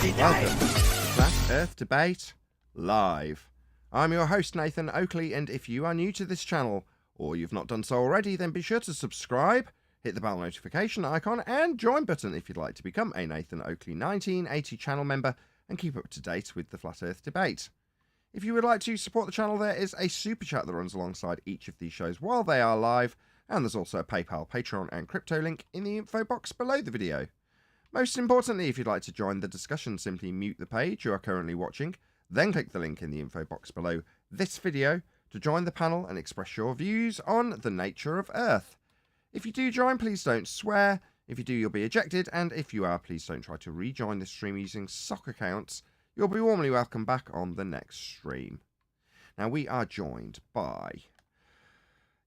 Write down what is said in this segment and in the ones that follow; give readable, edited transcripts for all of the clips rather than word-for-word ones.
Welcome to Flat Earth Debate Live. I'm your host Nathan Oakley, and if you are new to this channel, or you've not done so already, then be sure to subscribe, hit the bell notification icon, and join button if you'd like to become a Nathan Oakley 1980 channel member and keep up to date with the Flat Earth Debate. If you would like to support the channel, there is a super chat that runs alongside each of these shows while they are live, and there's also a PayPal, Patreon, and crypto link in the info box below the video. Most importantly, if you'd like to join the discussion, simply mute the page you are currently watching, then click the link in the info box below this video to join the panel and express your views on the nature of Earth. If you do join, please don't swear. If you do, you'll be ejected, and if you are, please don't try to rejoin the stream using sock accounts. You'll be warmly welcome back on the next stream. Now, we are joined by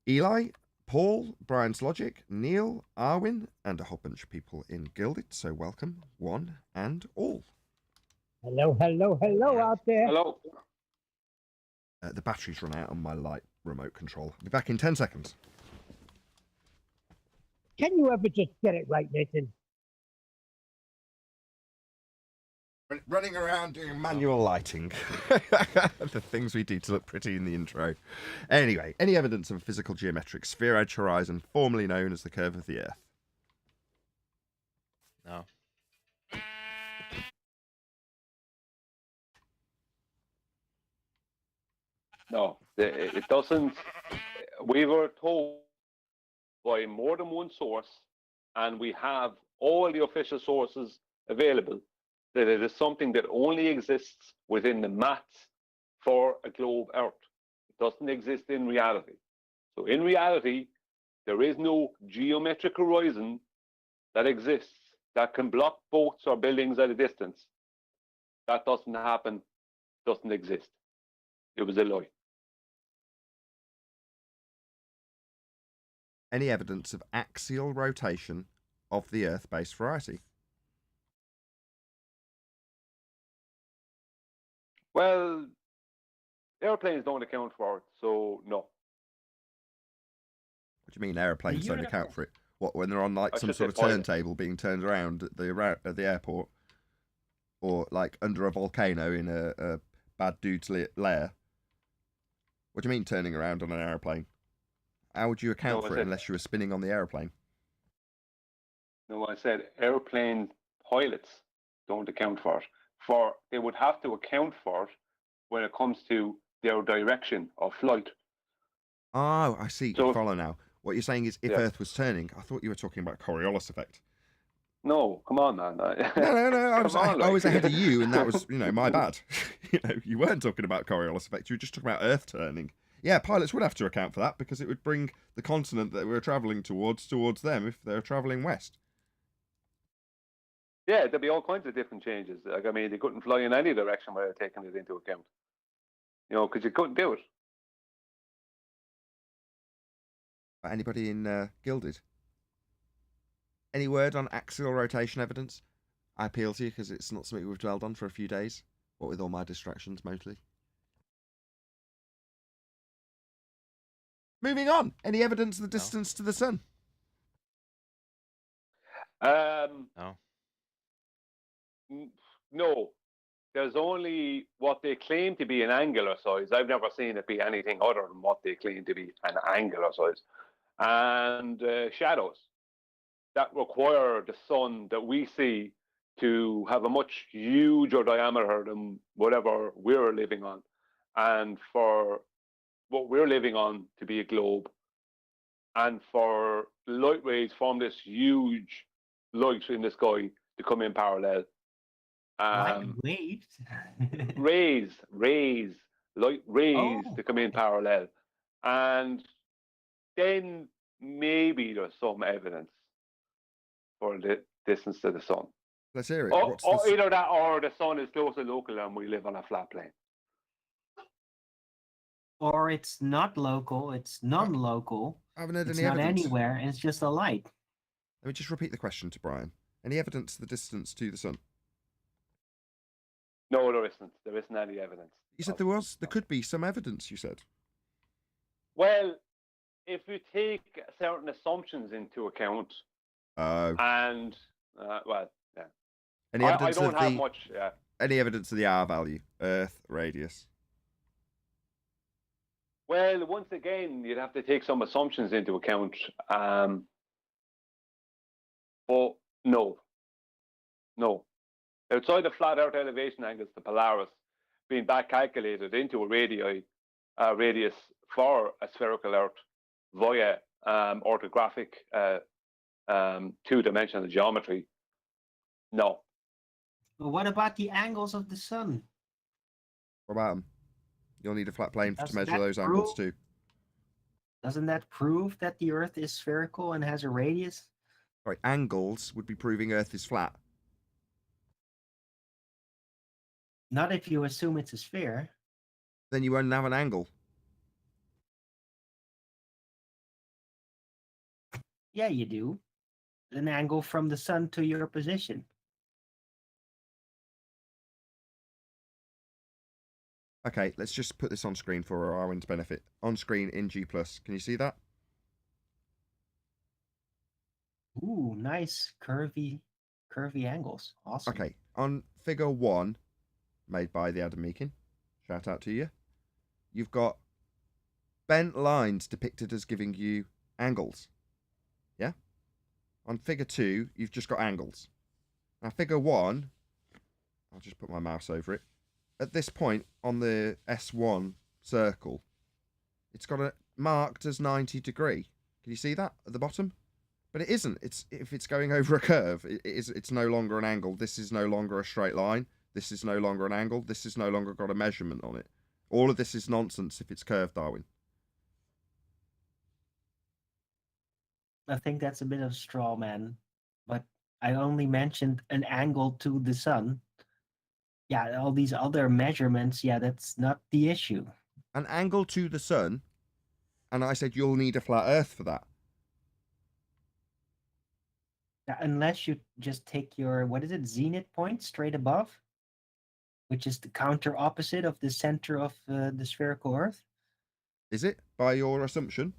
Eli, Paul, Brian's Logic, Neil, Arwin, and a whole bunch of people in Gilded. So welcome, one and all. Hello, hello, hello out there. Hello. The battery's run out on my Lite remote control. I'll be back in 10 seconds. Can you ever just get it right, Nathan? Running around doing manual lighting. The things we do to look pretty in the intro. Anyway, any evidence of a physical geometric sphere edge horizon, formerly known as the curve of the Earth? No. No, it doesn't. We were told by more than one source, and we have all the official sources available, that it is something that only exists within the maths for a globe Earth. It doesn't exist in reality. So in reality, there is no geometric horizon that exists that can block boats or buildings at a distance. That doesn't happen, doesn't exist. It was a lie. Any evidence of axial rotation of the Earth-based variety? Well, airplanes don't account for it, so no. What do you mean aeroplanes don't account for it? What, when they're on like I some should sort of say pilot. turntable being turned around at the airport, or like under a volcano in a bad dude's lair? What do you mean turning around on an aeroplane? How would you account for it unless you were spinning on the aeroplane? No, I said airplane pilots don't account for it. They would have to account for it when it comes to their direction of flight. Oh, I see. So I follow now. What you're saying is if Earth was turning, I thought you were talking about Coriolis effect. No, come on, man. No. I was ahead of you, and that was, my bad. You weren't talking about Coriolis effect. You were just talking about Earth turning. Yeah, pilots would have to account for that because it would bring the continent that we're travelling towards them if they're travelling west. Yeah, there'd be all kinds of different changes. Like, I mean, they couldn't fly in any direction without taking it into account. Because you couldn't do it. Anybody in Gilded? Any word on axial rotation evidence? I appeal to you because it's not something we've dwelled on for a few days. What with all my distractions, mostly. Moving on. Any evidence of the distance to the sun? No. No. There's only what they claim to be an angular size. I've never seen it be anything other than what they claim to be an angular size. And shadows that require the sun that we see to have a much huger diameter than whatever we're living on. And for what we're living on to be a globe, and for light rays from this huge light in the sky to come in parallel. Light waves? Light rays to come in parallel. And then maybe there's some evidence for the distance to the sun. Let's hear it. Or either that or the sun is closer local and we live on a flat plane. Or it's not local, it's non-local. I haven't heard it's any not evidence. Anywhere, it's just a light. Let me just repeat the question to Brian. Any evidence of the distance to the sun? No, there isn't. There isn't any evidence. You said there was. There could be some evidence, you said. Well, if you take certain assumptions into account, and, well, yeah. Any I evidence don't of have the much. Yeah. any evidence of the R value, Earth radius? Well, once again, you'd have to take some assumptions into account. But no. Outside the flat Earth elevation angles, the Polaris being back calculated into a radius for a spherical Earth via orthographic two-dimensional geometry. No. But what about the angles of the sun? What about them? You'll need a flat plane to Doesn't measure that those angles prove- too. Doesn't that prove that the Earth is spherical and has a radius? Right, angles would be proving Earth is flat. Not if you assume it's a sphere. Then you won't have an angle. Yeah, you do. An angle from the sun to your position. Okay, let's just put this on screen for Arwen's benefit. On screen in G+. Can you see that? Ooh, nice curvy angles. Awesome. Okay, on figure 1, made by the Adam Meakin, shout out to you, you've got bent lines depicted as giving you angles. Yeah? On figure 2, you've just got angles. Now, figure 1, I'll just put my mouse over it. At this point on the S1 circle, it's got it marked as 90 degree. Can you see that at the bottom? But it isn't. If it's going over a curve, it's no longer an angle. This is no longer a straight line. This is no longer an angle. This has no longer got a measurement on it. All of this is nonsense if it's curved, Darwin. I think that's a bit of straw man, but I only mentioned an angle to the sun. Yeah, all these other measurements, yeah, that's not the issue. An angle to the sun, and I said you'll need a flat Earth for that. Unless you just take your, what is it, zenith point straight above, which is the counter opposite of the center of the spherical Earth. Is it, by your assumption?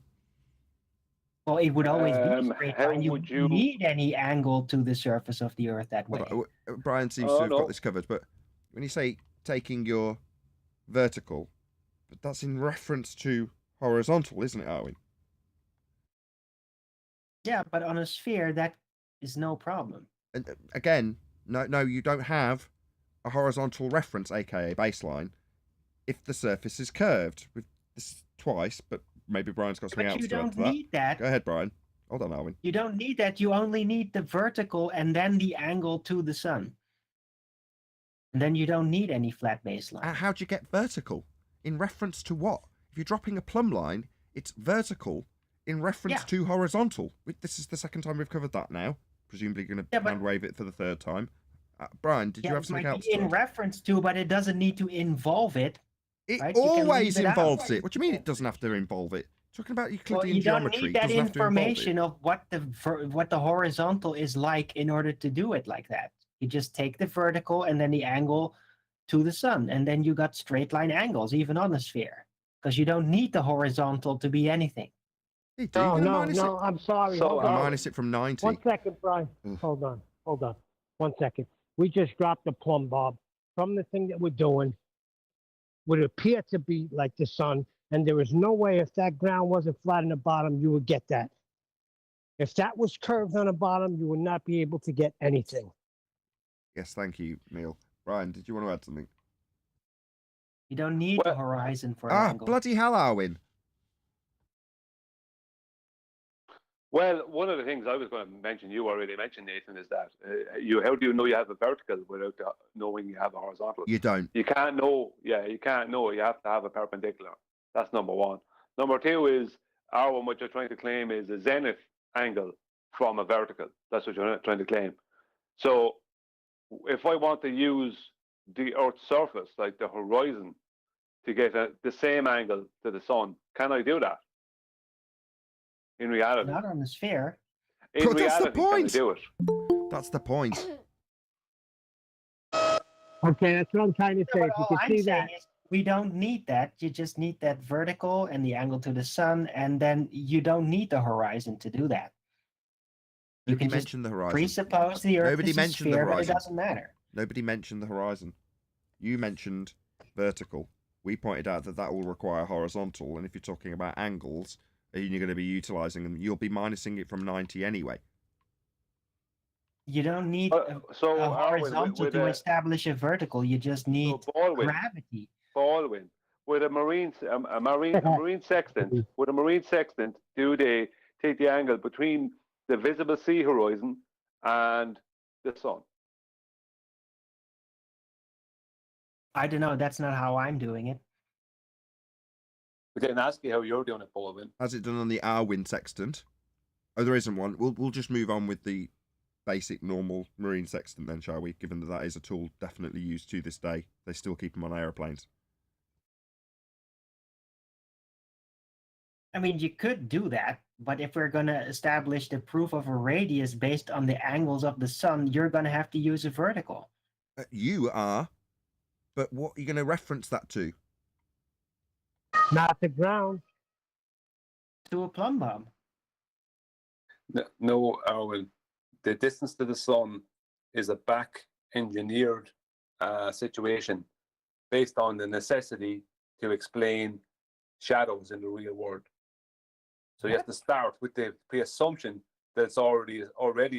Well, it would always be a straight how line. You would wouldn't need any angle to the surface of the Earth that way. Well, Brian seems Oh, to have no. got this covered, but when you say taking your vertical, but that's in reference to horizontal, isn't it, Arwen? Yeah, but on a sphere, that is no problem. And again, no, you don't have a horizontal reference, aka baseline, if the surface is curved. With this twice, but maybe Brian's got something But else you to add don't to that. need that. Go ahead, Brian. Hold on, Arwen. You don't need that. You only need the vertical and then the angle to the sun. And then you don't need any flat baseline. How'd you get vertical? In reference to what? If you're dropping a plumb line, it's vertical in reference to horizontal. This is the second time we've covered that now. Presumably going to hand wave it for the third time. Brian, did you have something else? In reference to, but it doesn't need to involve it. It right? You can always leave it involves out. it. What do you mean it doesn't have to involve it? Talking about Euclidean Well, you don't geometry. need that doesn't have to involve it. information of what the horizontal is like in order to do it like that. You just take the vertical and then the angle to the sun, and then you got straight line angles even on a sphere, because you don't need the horizontal to be anything. You do. No, You're no, minus no, it. I'm sorry. So, hold You on. minus it from 90. 1 second, Brian. Ugh. Hold on. 1 second. We just dropped the plumb bob from the thing that we're doing. Would appear to be like the sun, and there is no way if that ground wasn't flat on the bottom, you would get that. If that was curved on the bottom, you would not be able to get anything. Yes, thank you, Neil. Brian, did you want to add something? You don't need the horizon for an angle. Bloody hell, Arwen. Well, one of the things I was going to mention, you already mentioned, Nathan, is that how do you know you have a vertical without knowing you have a horizontal? You don't. You can't know. Yeah, you can't know. You have to have a perpendicular. That's number one. Number two is, what you're trying to claim is a zenith angle from a vertical. That's what you're trying to claim. So if I want to use the Earth's surface, like the horizon, to get the same angle to the sun, can I do that? In reality. Not on the sphere. In But that's the reality, can I point. do it? That's the point. Okay, that's what I'm trying to say. But If you all can I'm see saying that. is we don't need that. You just need that vertical and the angle to the sun, and then you don't need the horizon to do that. You Nobody can just mentioned the horizon. presuppose the Earth Nobody is a mentioned the sphere, but it horizon. doesn't matter. Nobody mentioned the horizon. You mentioned vertical. We pointed out that that will require horizontal, and if you're talking about angles, and you're going to be utilizing them, you'll be minusing it from 90 anyway. You don't need a horizontal to establish a vertical. You just need gravity. Baldwin, with a marine sextant, do they take the angle between the visible sea horizon and the sun? I don't know. That's not how I'm doing it. We didn't ask you how you're doing it, Baldwin. Has it done on the Arwin sextant? Oh, there isn't one. We'll just move on with the basic normal marine sextant then, shall we? Given that that is a tool definitely used to this day. They still keep them on aeroplanes. I mean, you could do that, but if we're going to establish the proof of a radius based on the angles of the sun, you're going to have to use a vertical. You are, but what are you going to reference that to? Not the ground. To a plumb bob. No, Erwin. The distance to the sun is a back-engineered situation based on the necessity to explain shadows in the real world. So you have to start with the assumption that it's already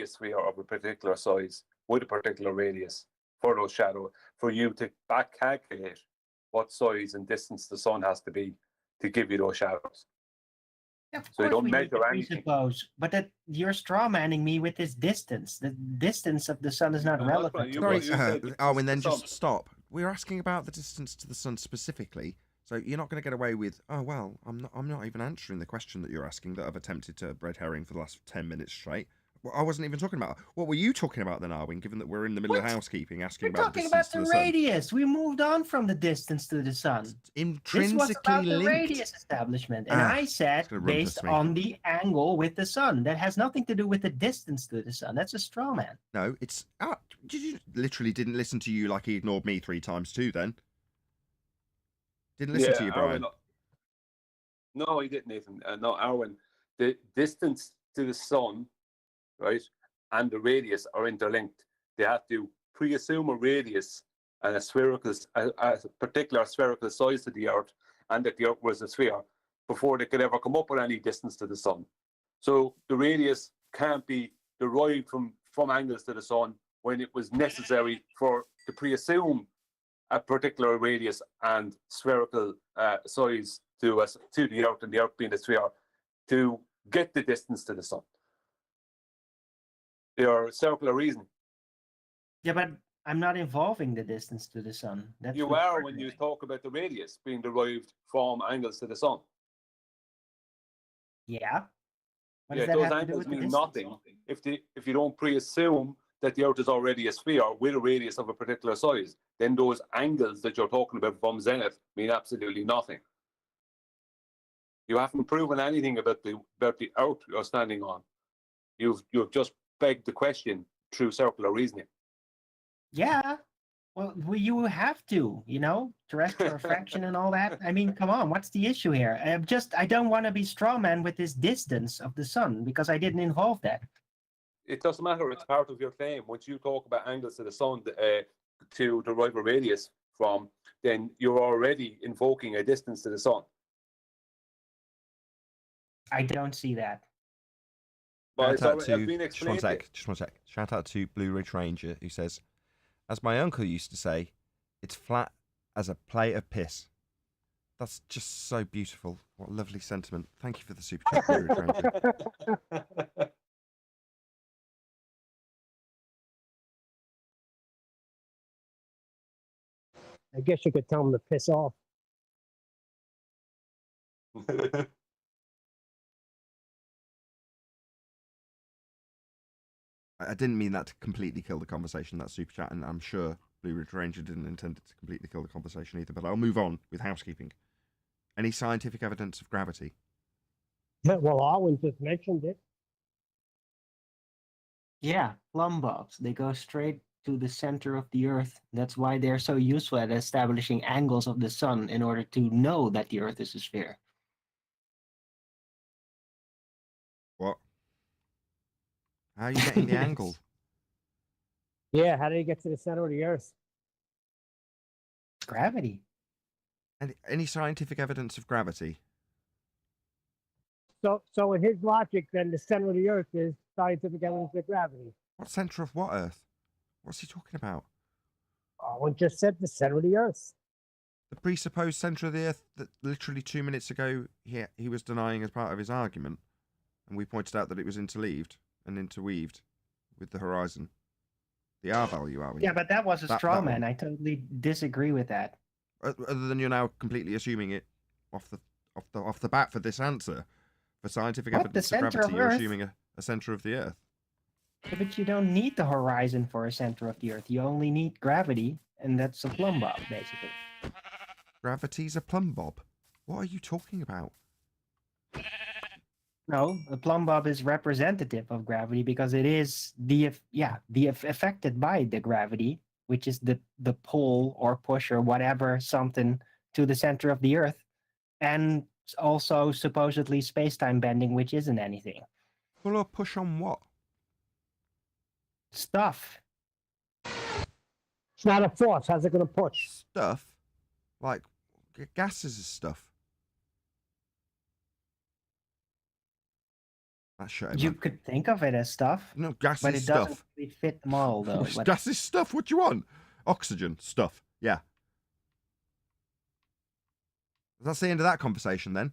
a sphere of a particular size with a particular radius for those shadows, for you to back calculate what size and distance the sun has to be to give you those shadows. Yeah, of So you course don't we need to measure anything. presuppose, but that you're straw manning me with this distance. The distance of the sun is not relevant. Sorry, said Arwin, then the sun. just stop. We're asking about the distance to the sun specifically. So you're not going to get away with, oh, well, I'm not even answering the question that you're asking that I've attempted to red herring for the last 10 minutes straight. Well, I wasn't even talking about. What were you talking about then, Arwin, given that we're in the middle of housekeeping, asking We're about the talking distance about to the the sun? radius. We moved on from the distance to the sun. This Intrinsically was about the linked. radius establishment. And I said gonna run based past me. on the angle with the sun. That has nothing to do with the distance to the sun. That's a straw man. No, it's... you literally didn't listen to you like he ignored me 3 times too, then. Didn't listen to you, Brian. Erwin, no, he didn't, Nathan. No, Erwin, the distance to the sun, right, and the radius are interlinked. They have to pre-assume a radius and a particular spherical size to the Earth, and that the Earth was a sphere, before they could ever come up with any distance to the sun. So the radius can't be derived from angles to the sun when it was necessary to pre-assume a particular radius and spherical size to the Earth, and the Earth being the sphere, to get the distance to the sun. They are circular reasoning. Yeah, but I'm not involving the distance to the sun. That's You are when you talk about the radius being derived from angles to the sun. Yeah. What Yeah, does that those have to do angles with the mean distance? nothing if you don't pre-assume that the Earth is already a sphere with a radius of a particular size. Then those angles that you're talking about from zenith mean absolutely nothing. You haven't proven anything about the Earth you're standing on. You've just begged the question through circular reasoning. Yeah. Well, you have to, terrestrial refraction and all that. I mean, come on, what's the issue here? I don't want to be strawman with this distance of the sun because I didn't involve that. It doesn't matter. It's part of your claim. Once you talk about angles to the sun to derive a radius from, then you're already invoking a distance to the sun. I don't see that. But Shout out it's to, been just one explained. sec. Shout out to Blue Ridge Ranger, who says, as my uncle used to say, it's flat as a plate of piss. That's just so beautiful. What lovely sentiment. Thank you for the super chat, Blue Ridge Ranger. I guess you could tell them to piss off. I didn't mean that to completely kill the conversation, that super chat, and I'm sure Blue Ridge Ranger didn't intend it to completely kill the conversation either, but I'll move on with housekeeping. Any scientific evidence of gravity? Yeah, well, Arwen just mentioned it. Yeah, plumb bobs. They go straight to the center of the Earth. That's why they're so useful at establishing angles of the sun in order to know that the Earth is a sphere. What? How are you getting the angle? Yeah, how did he get to the center of the Earth? Gravity. Any scientific evidence of gravity? So in his logic, then the center of the Earth is scientific evidence of gravity. What center of what Earth? What's he talking about? Owen just said the center of the Earth. The presupposed center of the Earth that literally 2 minutes ago he was denying as part of his argument, and we pointed out that it was interleaved and interweaved with the horizon. The R value, are we? Yeah, but that was a straw that man. one. I totally disagree with that. Other than you're now completely assuming it off the bat for this answer. For scientific What, the evidence of center gravity, of you're Earth? assuming a center of the Earth. Yeah, but you don't need the horizon for a center of the Earth. You only need gravity, and that's a plumb bob, basically. Gravity's a plumb bob. What are you talking about? No, a plumb bob is representative of gravity because it is affected by the gravity, which is the pull or push or whatever something to the center of the Earth, and also supposedly space-time bending, which isn't anything. Pull or push on what? Stuff. It's not a force. How's it going to push? Stuff? Like gases is stuff. That's shit. You could think of it as stuff, No, gas but is it doesn't stuff. really fit the model, though. But Gas is stuff. What do you want? Oxygen, stuff. Yeah. That's the end of that conversation then.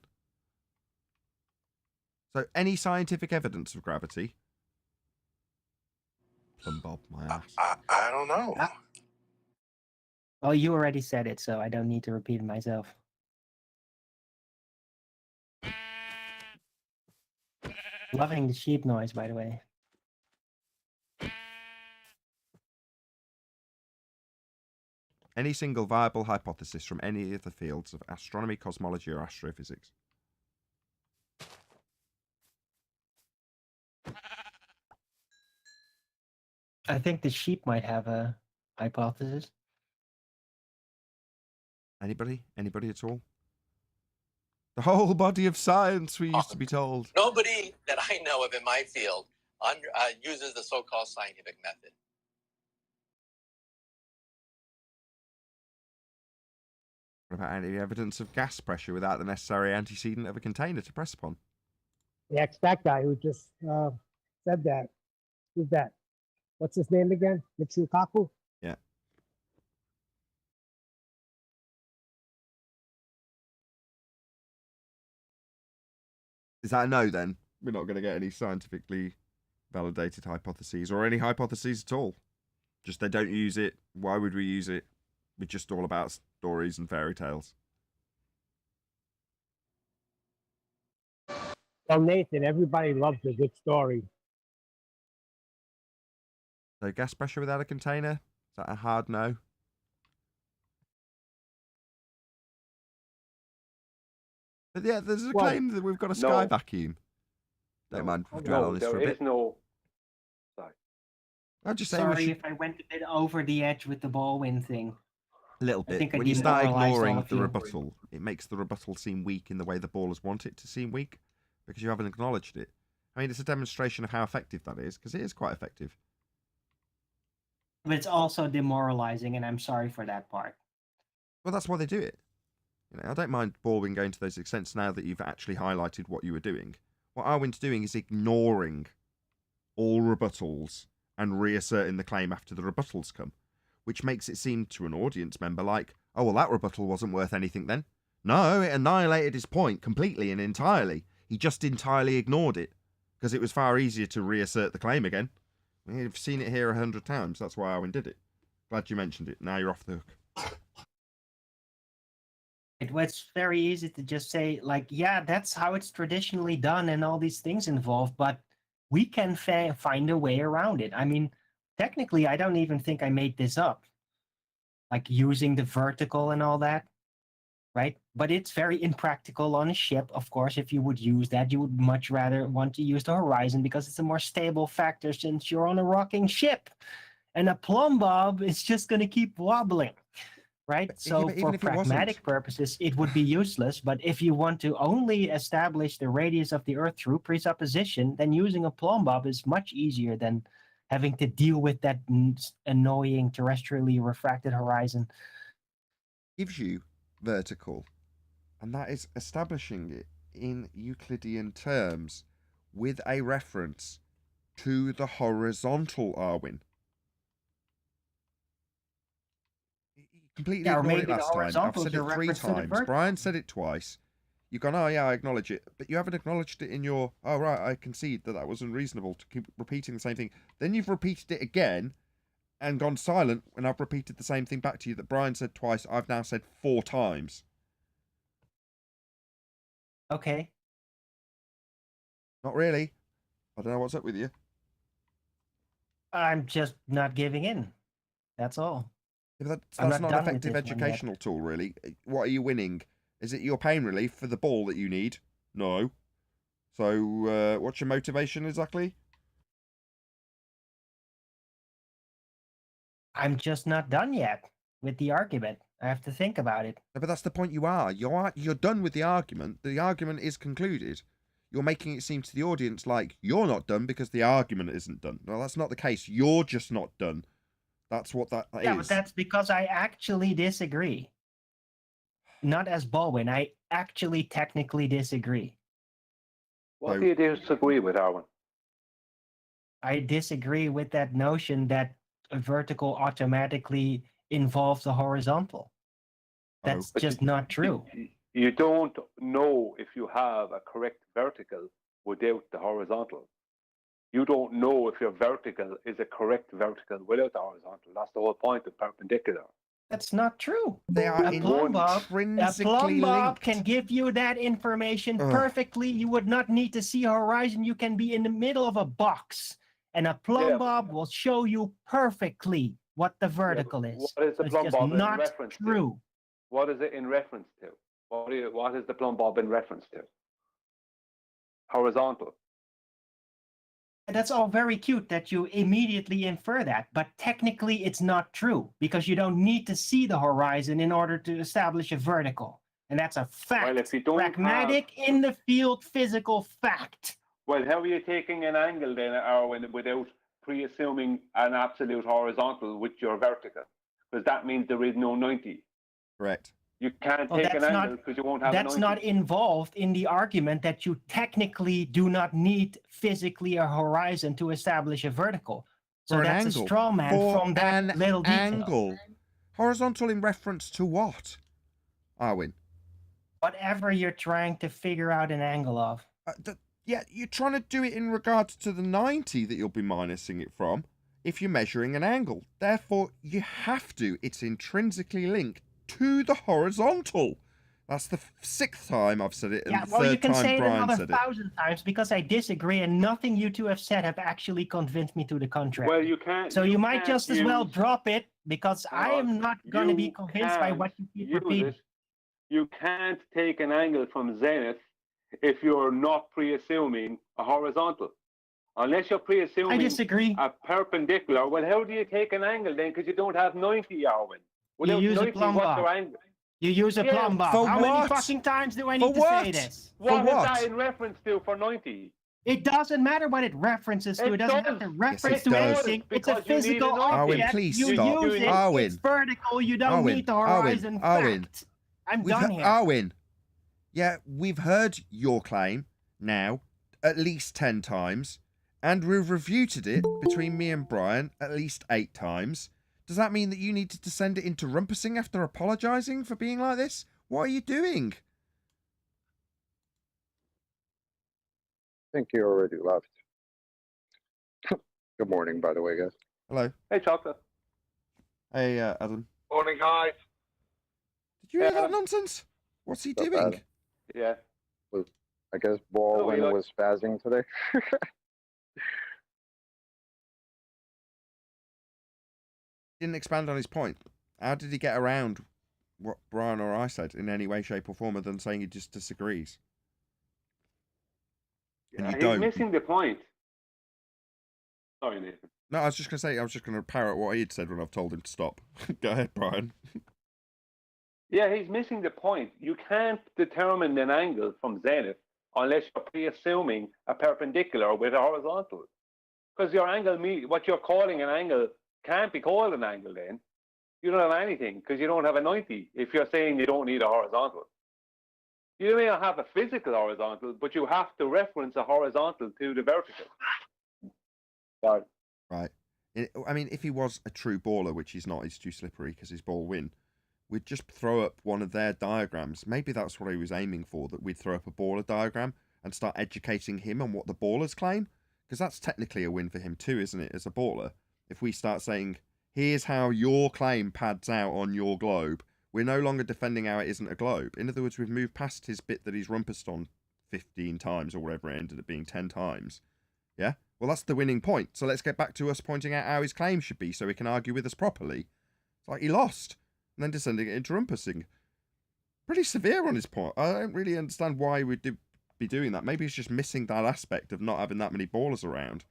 So, any scientific evidence of gravity? Plumb bob, my ass. I don't know. well, you already said it, so I don't need to repeat it myself. Loving the sheep noise, by the way. Any single viable hypothesis from any of the fields of astronomy, cosmology, or astrophysics? I think the sheep might have a hypothesis. Anybody? Anybody at all? The whole body of science, we used to be told. Nobody that I know of in my field uses the so-called scientific method. What about any evidence of gas pressure without the necessary antecedent of a container to press upon? The that guy who just said that. Who's that? What's his name again? Mitsukaku? Yeah. Is that a no then? We're not going to get any scientifically validated hypotheses or any hypotheses at all. Just they don't use it. Why would we use it? We're just all about stories and fairy tales. Well, Nathan, everybody loves a good story. So gas pressure without a container? Is that a hard no? But yeah, there's a claim that we've got a sky vacuum. Don't mind if we dwell on this for a bit. Sorry. I'll just say Sorry if I went a bit over the edge with the ball-win thing. a little I bit. think I When you start demoralised all ignoring of the you. rebuttal, it makes the rebuttal seem weak in the way the ballers want it to seem weak because you haven't acknowledged it. I mean, it's a demonstration of how effective that is because it is quite effective. But it's also demoralizing, and I'm sorry for that part. Well, that's why they do it. You know, I don't mind Borwin going to those extents now that you've actually highlighted what you were doing. What Arwin's doing is ignoring all rebuttals and reasserting the claim after the rebuttals come, which makes it seem to an audience member like, oh, well, that rebuttal wasn't worth anything then. No, it annihilated his point completely and entirely. He just entirely ignored it because it was far easier to reassert the claim again. You've seen it here 100 times. That's why Arwin did it. Glad you mentioned it. Now you're off the hook. It was very easy to just say, like, yeah, that's how it's traditionally done and all these things involved, but we can find a way around it. I mean, technically, I don't even think I made this up. Like using the vertical and all that, right? But it's very impractical on a ship. Of course, if you would use that, you would much rather want to use the horizon because it's a more stable factor since you're on a rocking ship. And a plumb bob is just going to keep wobbling, right? But- So but even for if it wasn't. pragmatic purposes, it would be useless. But if you want to only establish the radius of the Earth through presupposition, then using a plumb bob is much easier than having to deal with that annoying terrestrially refracted horizon. Gives you vertical, and that is establishing it in Euclidean terms with a reference to the horizontal, Arwin. You completely Yeah, or ignored it maybe the last time. I've horizontal said is a it 3 reference to the times. vertical. Brian said it twice. You've gone, oh yeah, I acknowledge it. But you haven't acknowledged it in your, oh right, I concede that was unreasonable to keep repeating the same thing. Then you've repeated it again and gone silent when I've repeated the same thing back to you that Brian said twice. I've now said 4 times. Okay. Not really. I don't know what's up with you. I'm just not giving in. That's all. Yeah, but I'm that's not not an done with effective this one yet. educational tool, really. What are you winning? Is it your pain relief for the ball that you need? No. So, what's your motivation exactly? I'm just not done yet with the argument. I have to think about it. No, but that's the point you are. You're done with the argument. The argument is concluded. You're making it seem to the audience like you're not done because the argument isn't done. No, that's not the case. You're just not done. That's what that is. Yeah, but that's because I actually disagree. Not as Baldwin. I actually technically disagree. What do you disagree with, Arwen? I disagree with that notion that a vertical automatically involves a horizontal. That's But just not true. You don't know if you have a correct vertical without the horizontal. You don't know if your vertical is a correct vertical without the horizontal. That's the whole point of perpendicular. That's not true. They are A plumb bob intrinsically linked. can give you that information Ugh. perfectly. You would not need to see a horizon. You can be in the middle of a box, and a plumb Yeah. bob will show you perfectly what the vertical is. What is the It's plumb just bob in not reference to? true. What is it in reference to? What is the plumb bob in reference to? Horizontal. That's all very cute that you immediately infer that, but technically it's not true because you don't need to see the horizon in order to establish a vertical. And that's a fact. Well, if you don't Pragmatic in the field physical fact. Well, how are you taking an angle then, Arwen, without pre-assuming an absolute horizontal with your vertical? Because that means there is no 90. Correct. You can't Well, take an that's angle because you won't have a That's 90. not involved in the argument that you technically do not need physically a horizon to establish a vertical. So For an that's angle. a straw man For from that an little detail. angle. Horizontal in reference to what, Arwin? Whatever you're trying to figure out an angle of. Yeah, you're trying to do it in regards to the 90 that you'll be minusing it from if you're measuring an angle. Therefore, you have to. It's intrinsically linked to the horizontal. That's the 6th time I've said it, and Yeah, the well, you 3rd can time say it Brian another said it. 1,000 times because I disagree, and nothing you two have said have actually convinced me to the contrary. Well, you can't. So you might can't just as well use- drop it because I am not going to be you convinced by can't what you keep use repeating. it. You can't take an angle from zenith if you're not pre-assuming a horizontal. Unless you're I pre-assuming disagree. a perpendicular, well, how do you take an angle then? Because you don't have 90, Arwen. Without use a 90, plumb what's bob. your angle? You use a Yeah, plumb bob. for How many what? fucking times do I For need to say what? this? What is what? that in reference to for 90? It doesn't matter what it references to. It It doesn't have does. to reference it to does. anything. It's a Because you need physical an object. Arwin, object. please You stop. use it. Arwin. It's vertical. You don't Arwin, need the Arwin, horizon Arwin. fact. I'm done here. Arwin, yeah, we've heard your claim now at least 10 times, and we've refuted it between me and Brian at least 8 times. Does that mean that you needed to send it into rumpusing after apologising for being like this? What are you doing? I think you already left. Good morning, by the way, guys. Hello. Hey, Chocolate. Hey, Adam. Morning, guys. Did you hear Yeah. that nonsense? What's he Not doing? bad. Yeah. I guess Baldwin Eli. was spazzing today. Didn't expand on his point. How did he get around what Brian or I said in any way, shape, or form other than saying he just disagrees? And you He's don't. missing the point. Sorry, Nathan. No, I was just going to say, I was just going to parrot what he'd said when I've told him to stop. Go ahead, Brian. Yeah, he's missing the point. You can't determine an angle from zenith unless you're pre-assuming a perpendicular with a horizontal. Because your angle, what you're calling an angle can't be called an angle then. You don't have anything because you don't have a 90 if you're saying you don't need a horizontal. You may not have a physical horizontal, but you have to reference a horizontal to the vertical. Sorry. Right. I mean, if he was a true baller, which he's not, he's too slippery because his ball win, we'd just throw up one of their diagrams. Maybe that's what he was aiming for, that we'd throw up a baller diagram and start educating him on what the ballers claim. Because that's technically a win for him too, isn't it, as a baller? If we start saying, here's how your claim pads out on your globe, we're no longer defending how it isn't a globe. In other words, we've moved past his bit that he's rumpused on 15 times or whatever it ended up being 10 times. Yeah? Well, that's the winning point. So let's get back to us pointing out how his claim should be so he can argue with us properly. It's like he lost and then descending it into rumpusing. Pretty severe on his point. I don't really understand why we'd be doing that. Maybe he's just missing that aspect of not having that many ballers around.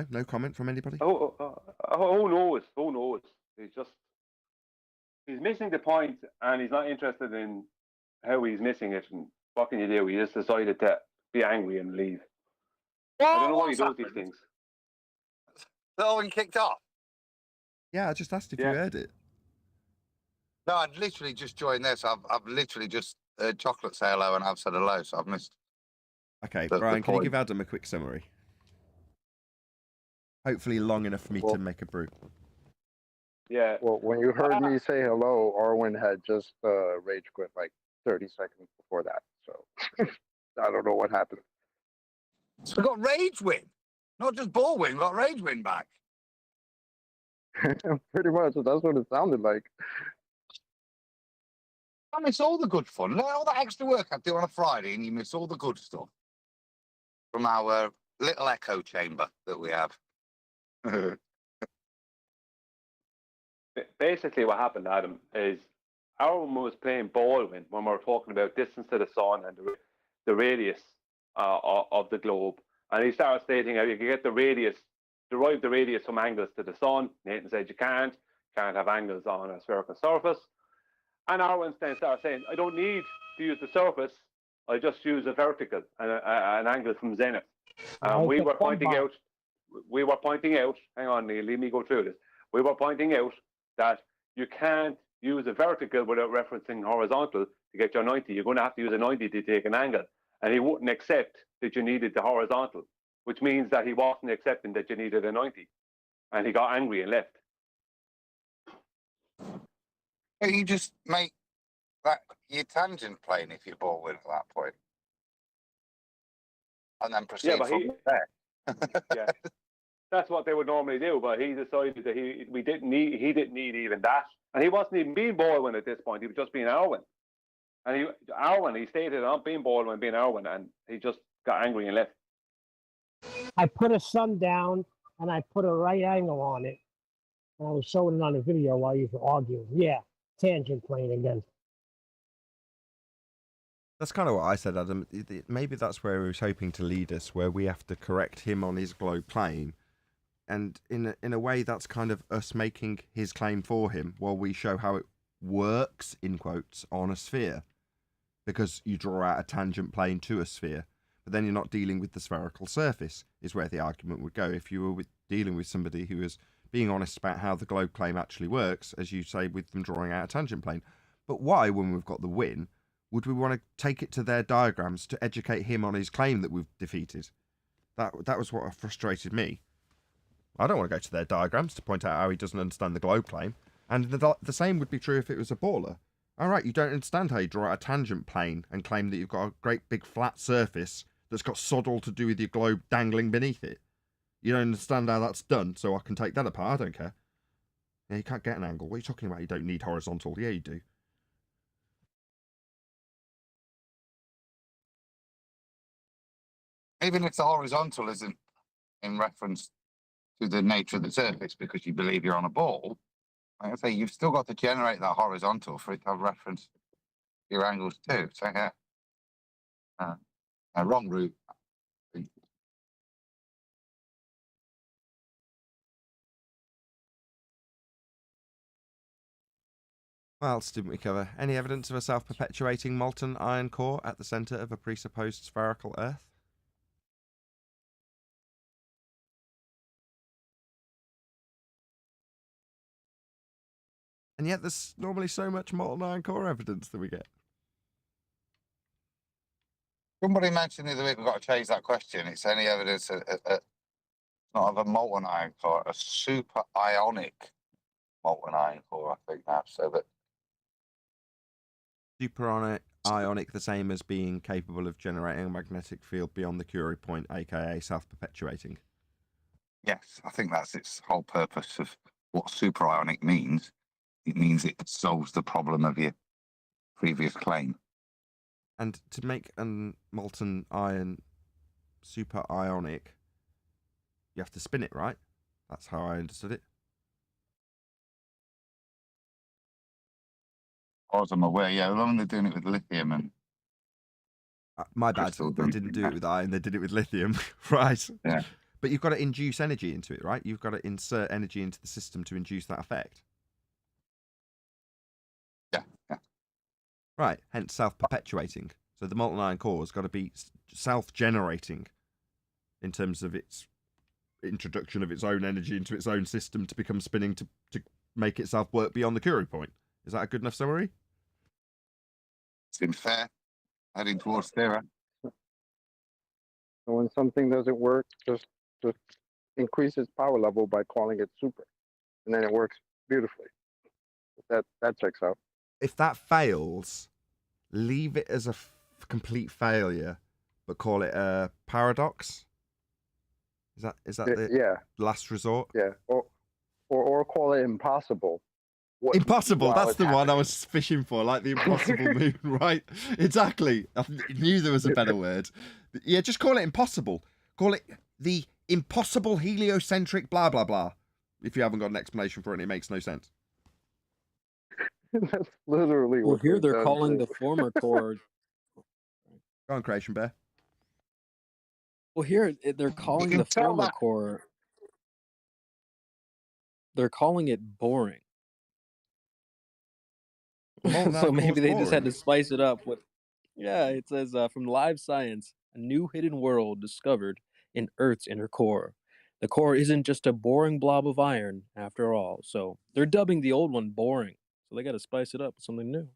No comment from anybody? Who knows? Who knows? He's missing the point and he's not interested in how he's missing it. And what can you do? He just decided to be angry and leave. I don't know why he does these things. Owen kicked off. Yeah, I just asked if you heard it. No, I'd literally just joined this. I've literally just heard Chocolate say hello and I've said hello, so I've missed. Okay, Brian, can you give Adam a quick summary? Hopefully long enough for me to make a brew. Yeah. Well, when you heard me say hello, Arwen had just rage quit like 30 seconds before that. So I don't know what happened. So we got rage win, not just ball win. We got rage win back. Pretty much. That's what it sounded like. I miss all the good fun. All that extra work I do on a Friday, and you miss all the good stuff from our little echo chamber that we have. Basically, what happened, Adam, is Aaron was playing Baldwin when we were talking about distance to the sun and the radius of the globe. And he started stating how you can get the radius, derive the radius from angles to the sun. Nathan said you can't have angles on a spherical surface. And Aaron then started saying, I don't need to use the surface. I just use a vertical, an angle from zenith. We were pointing out, hang on, Neil, let me go through this. We were pointing out that you can't use a vertical without referencing horizontal to get your 90. You're going to have to use a 90 to take an angle. And he wouldn't accept that you needed the horizontal, which means that he wasn't accepting that you needed a 90. And he got angry and left. You just make that your tangent plane if you ball win at that point. And then proceed from there. Yeah. That's what they would normally do, but he decided that he didn't need even that, and he wasn't even being Baldwin at this point. He was just being Arwen, and he stated I'm being Baldwin, being Arwen, and he just got angry and left. I put a sun down and I put a right angle on it, and I was showing it on the video while you were arguing. Yeah, tangent plane again. That's kind of what I said, Adam. Maybe that's where he was hoping to lead us, where we have to correct him on his globe plane. And in a way, that's kind of us making his claim for him while we show how it works, in quotes, on a sphere. Because you draw out a tangent plane to a sphere, but then you're not dealing with the spherical surface, is where the argument would go. If you were dealing with somebody who is being honest about how the globe claim actually works, as you say, with them drawing out a tangent plane. But why, when we've got the win, would we want to take it to their diagrams to educate him on his claim that we've defeated? That was what frustrated me. I don't want to go to their diagrams to point out how he doesn't understand the globe claim. And the same would be true if it was a baller. All right, you don't understand how you draw out a tangent plane and claim that you've got a great big flat surface that's got sod all to do with your globe dangling beneath it. You don't understand how that's done, so I can take that apart. I don't care. Yeah, you can't get an angle. What are you talking about? You don't need horizontal. Yeah, you do. Even if the horizontal isn't in reference to the nature of the surface because you believe you're on a ball, like I say, you've still got to generate that horizontal for it to have reference to your angles too. So yeah, wrong route. What else didn't we cover? Any evidence of a self-perpetuating molten iron core at the centre of a presupposed spherical Earth? And yet there's normally so much molten iron core evidence that we get. Somebody mentioned the other week we've got to change that question. It's any evidence not of a molten iron core, a super ionic molten iron core, I think now. So that Super ionic, the same as being capable of generating a magnetic field beyond the Curie point, aka self-perpetuating. yes, I think that's its whole purpose of what super ionic means. It means it solves the problem of your previous claim. And to make a molten iron super ionic, you have to spin it, right? That's how I understood it. As far as I'm aware, yeah, as long as they're doing it with lithium and My bad. crystals They and- didn't do it with iron, they did it with lithium. Right. Yeah. But you've got to induce energy into it, right? You've got to insert energy into the system to induce that effect. Yeah. Right, hence self-perpetuating. So the molten iron core has got to be self-generating in terms of its introduction of its own energy into its own system to become spinning to make itself work beyond the Curie point. Is that a good enough summary? Seems fair. Heading towards zero. So when something doesn't work, just increase its power level by calling it super, and then it works beautifully. That checks out. If that fails, leave it as a complete failure, but call it a paradox. Is that the Yeah, last resort? yeah, or call it impossible. Impossible. while That's it's the one I happening. was fishing for, like the impossible moon, right? Exactly. I knew there was a better word. Yeah, just call it impossible. Call it the impossible heliocentric blah blah blah. If you haven't got an explanation for it, it makes no sense. That's literally Well, what here they've they're done calling to- the former core. Go on, Creation Bear. Well, here they're calling can the tell former that- core. They're calling it boring. Molten So iron maybe core's they just had boring. to spice it up with. Yeah, it says from Live Science, a new hidden world discovered in Earth's inner core. The core isn't just a boring blob of iron, after all. So they're dubbing the old one boring. So they got to spice it up with something new.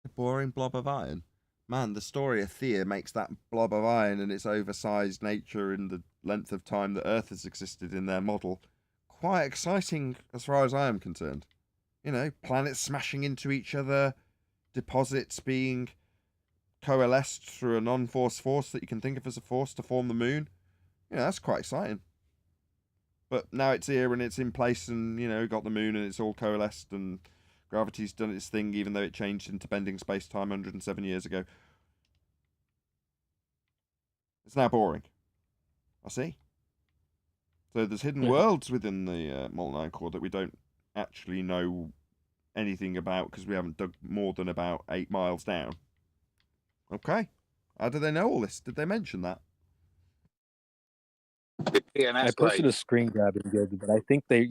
A boring blob of iron. Man, the story of Thea makes that blob of iron and its oversized nature and the length of time that Earth has existed in their model quite exciting as far as I am concerned. You know, planets smashing into each other, deposits being coalesced through a non-force force that you can think of as a force to form the moon. You know, that's quite exciting. But now it's here and it's in place and, you know, got the moon and it's all coalesced and gravity's done its thing even though it changed into bending space-time 107 years ago. It's now boring. I see. So there's hidden Yeah. worlds within the molten iron core that we don't actually know anything about because we haven't dug more than about 8 miles down. Okay. How do they know all this? Did they mention that? The I PNS posted a wave. screen grab in Gilby, but I think they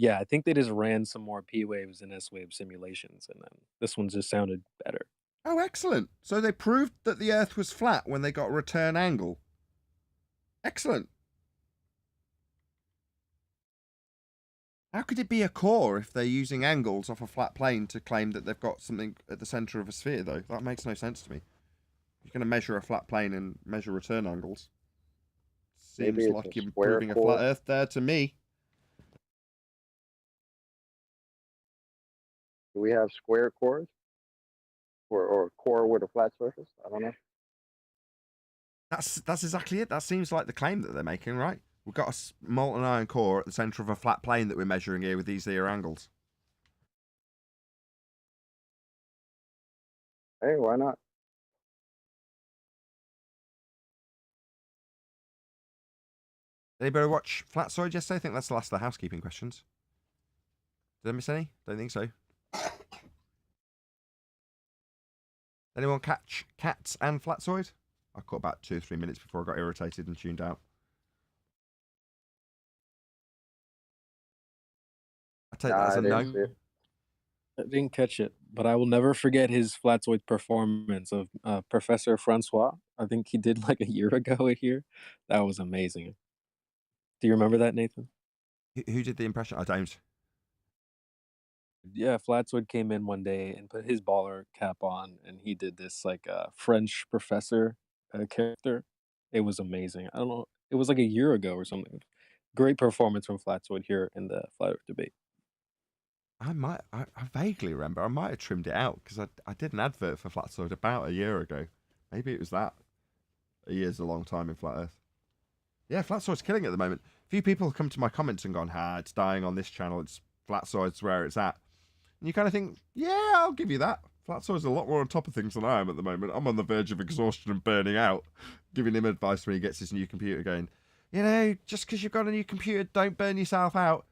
just ran some more P waves and S wave simulations, and then this one just sounded better. Oh, excellent. So they proved that the Earth was flat when they got a return angle. Excellent. How could it be a core if they're using angles off a flat plane to claim that they've got something at the centre of a sphere, though? That makes no sense to me. You're going to measure a flat plane and measure return angles. Maybe Seems it's like a you're square proving a core. flat Earth there to me. Do we have square cores? Or core with a flat surface? I don't know. That's exactly it. That seems like the claim that they're making, right? We've got a molten iron core at the centre of a flat plane that we're measuring here with these here angles. Hey, why not? Did anybody watch Flatsoid yesterday? I think that's the last of the housekeeping questions. Did I miss any? Don't think so. Anyone catch Cats and Flatsoid? I caught about 2 or 3 minutes before I got irritated and tuned out. I take that as I a didn't no. see it. I didn't catch it, but I will never forget his Flatzoid performance of Professor Francois. I think he did like a year ago here. That was amazing. Do you remember that, Nathan? Who did the impression? I don't. Yeah, Flatzoid came in one day and put his baller cap on, and he did this like French professor character. It was amazing. I don't know. It was like a year ago or something. Great performance from Flatzoid here in the Flat Earth debate. I vaguely remember. I might have trimmed it out because I did an advert for Flatsoid about a year ago. Maybe it was that. A year's a long time in Flat Earth. Yeah, Flatsoid's killing it at the moment. A few people have come to my comments and gone, it's dying on this channel. It's Flatsoid's where it's at. And you kind of think, yeah, I'll give you that. Flatsoid's a lot more on top of things than I am at the moment. I'm on the verge of exhaustion and burning out. Giving him advice when he gets his new computer going, just because you've got a new computer, don't burn yourself out.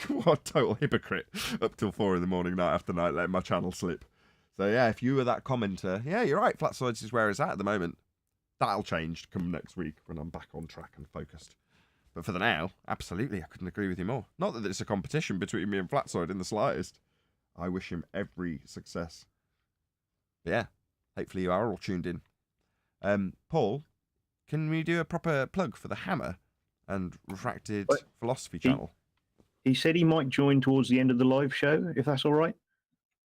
What a total hypocrite. Up till 4 in the morning, night after night, letting my channel slip. So yeah, if you were that commenter, yeah, you're right, Flatsoids is where it's at the moment. That'll change come next week when I'm back on track and focused. But for the now, absolutely, I couldn't agree with you more. Not that it's a competition between me and Flatsoid in the slightest. I wish him every success. But yeah, hopefully you are all tuned in. Paul, can we do a proper plug for the Hammer and Refracted Philosophy channel? He said he might join towards the end of the live show, if that's all right.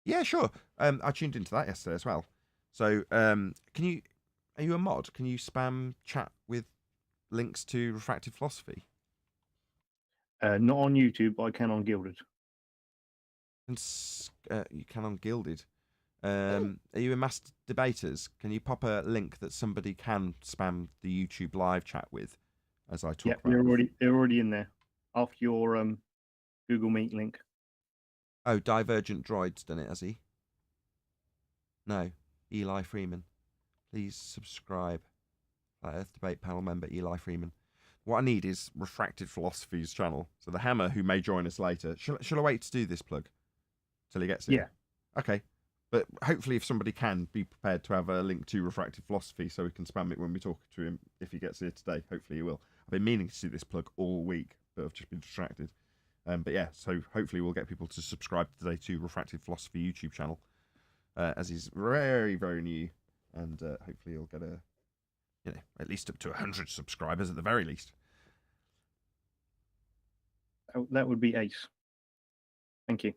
Yeah, sure. I tuned into that yesterday as well. So, are you a mod? Can you spam chat with links to Refracted Philosophy? Not on YouTube, but I can on Gilded. And you can on Gilded. Are you a Master Debaters? Can you pop a link that somebody can spam the YouTube live chat with as I talk? Yeah, they're already in there after your Google Meet link. Oh, Divergent Droid's done it, has he? No, Eli Freeman. Please subscribe. Earth Debate panel member Eli Freeman. What I need is Refracted Philosophy's channel. So the Hammer, who may join us later. Shall I wait to do this plug till he gets here? Yeah. Okay. But hopefully, if somebody can, be prepared to have a link to Refracted Philosophy so we can spam it when we talk to him if he gets here today. Hopefully, he will. I've been meaning to do this plug all week, but I've just been distracted. But yeah, so hopefully we'll get people to subscribe today to Refracted Philosophy YouTube channel, as he's very, very new, and hopefully he'll get at least up to 100 subscribers at the very least. That would be ace. Thank you.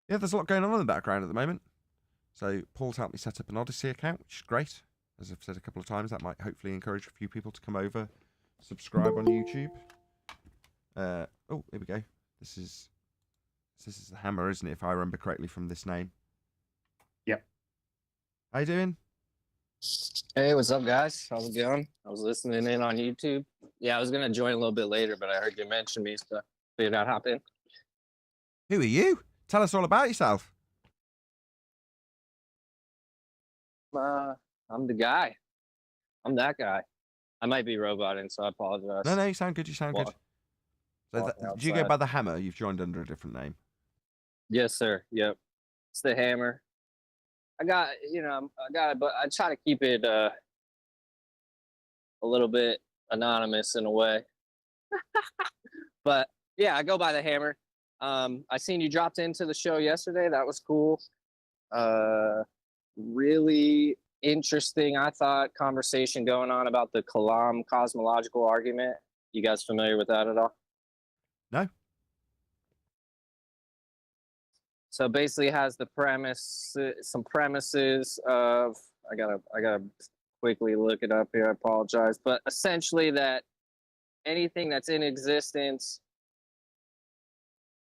Yeah, there's a lot going on in the background at the moment. So Paul's helped me set up an Odyssey account, which is great. As I've said a couple of times, that might hopefully encourage a few people to come over, subscribe on YouTube. Oh, here we go. This is the Hammer, isn't it? If I remember correctly from this name. Yep. How you doing? Hey, what's up, guys? How's it going? I was listening in on YouTube. Yeah, I was gonna join a little bit later, but I heard you mention me, so figured I'd hop in. Who are you? Tell us all about yourself. I'm the guy. I'm that guy. I might be roboting, so I apologize. No, you sound good. You sound good. So do you go by the Hammer? You've joined under a different name. Yes, sir. Yep. It's the Hammer. I got it, but I try to keep it a little bit anonymous in a way. But yeah, I go by the Hammer. I seen you dropped into the show yesterday. That was cool. Really interesting, I thought, conversation going on about the Kalam cosmological argument. You guys familiar with that at all? No. So basically, it has the premise, some premises of. I gotta quickly look it up here. I apologize, but essentially that anything that's in existence.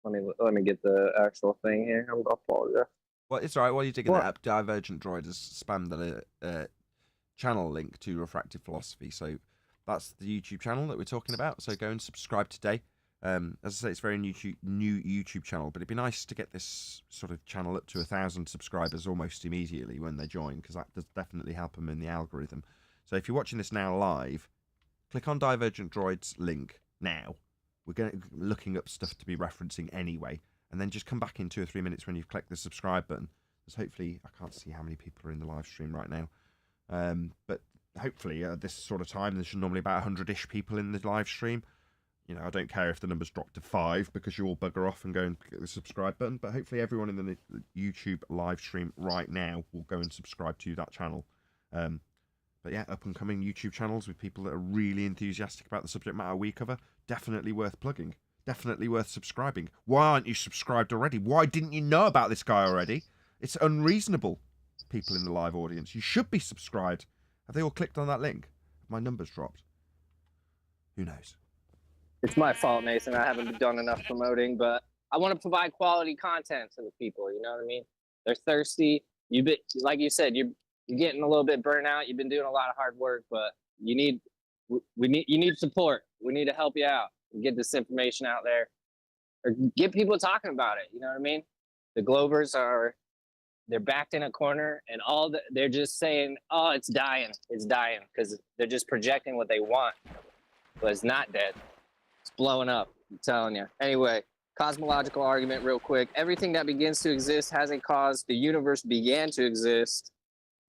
Let me get the actual thing here. I apologize. Well, it's all right. While you're digging that up, Divergent Droid has spammed a channel link to Refracted Philosophy. So that's the YouTube channel that we're talking about. So go and subscribe today. As I say, it's a very new YouTube channel, but it'd be nice to get this sort of channel up to 1,000 subscribers almost immediately when they join, because that does definitely help them in the algorithm. So if you're watching this now live, click on Divergent Droid's link now. We're looking up stuff to be referencing anyway. And then just come back in 2 or 3 minutes when you've clicked the subscribe button. Because hopefully, I can't see how many people are in the live stream right now. But hopefully, at this sort of time, there's normally about 100-ish people in the live stream. you know, I don't care if the numbers drop to 5 because you all bugger off and go and click the subscribe button. But hopefully everyone in the YouTube live stream right now will go and subscribe to that channel. But yeah, up and coming YouTube channels with people that are really enthusiastic about the subject matter we cover, definitely worth plugging. Definitely worth subscribing. Why aren't you subscribed already? Why didn't you know about this guy already? It's unreasonable, people in the live audience. You should be subscribed. Have they all clicked on that link? Have my numbers dropped? Who knows? It's my fault, Nathan. I haven't done enough promoting, but I want to provide quality content to the people. You know what I mean? They're thirsty. Like you said, you're getting a little bit burnt out. You've been doing a lot of hard work, but you need support. We need to help you out and get this information out there, or get people talking about it. You know what I mean? The Glovers they're backed in a corner, and they're just saying, "Oh, it's dying, because they're just projecting what they want, but it's not dead. It's blowing up. I'm telling you. Anyway, cosmological argument, real quick. Everything that begins to exist has a cause. The universe began to exist.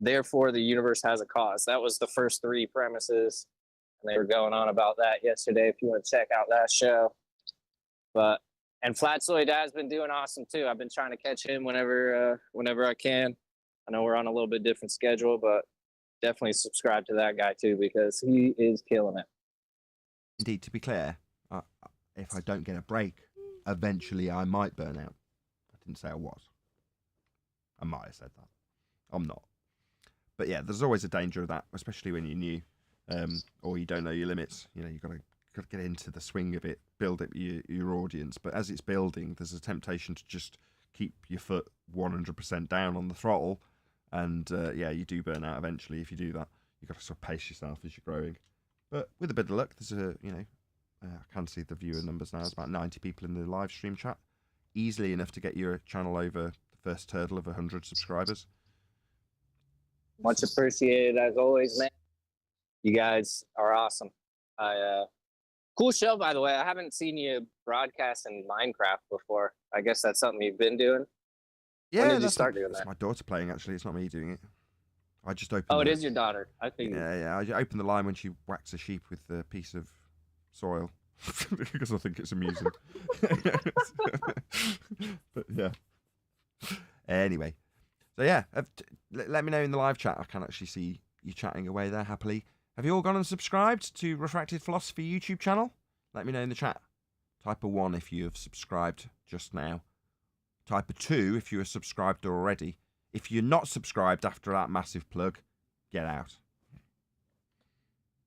Therefore, the universe has a cause. That was the first 3 premises. And they were going on about that yesterday if you want to check out that show. And Flatsoid Dad's been doing awesome too. I've been trying to catch him whenever I can. I know we're on a little bit different schedule, but definitely subscribe to that guy too, because he is killing it. Indeed, to be clear, if I don't get a break, eventually I might burn out. I didn't say I was. I might have said that. I'm not. But yeah, there's always a danger of that, especially when you're new, or you don't know your limits. You know, you've got to get into the swing of it, build up your audience. But as it's building, there's a temptation to just keep your foot 100% down on the throttle, and yeah, you do burn out eventually if you do that. You've got to sort of pace yourself as you're growing. But with a bit of luck, there's I can see the viewer numbers now. There's about 90 people in the live stream chat. Easily enough to get your channel over the first hurdle of 100 subscribers. Much appreciated as always, man. You guys are awesome. Cool show, by the way. I haven't seen you broadcast in Minecraft before. I guess that's something you've been doing. Yeah, when did you start doing that? It's my daughter playing, actually. It's not me doing it. I just opened. Oh, it is your daughter. I think. Yeah. I opened the line when she whacks a sheep with a piece of soil because I think it's amusing. But yeah. Anyway, so yeah, let me know in the live chat. I can actually see you chatting away there happily. Have you all gone and subscribed to Refracted Philosophy YouTube channel? Let me know in the chat. Type a 1 if you have subscribed just now. Type a 2 if you are subscribed already. If you're not subscribed after that massive plug, get out.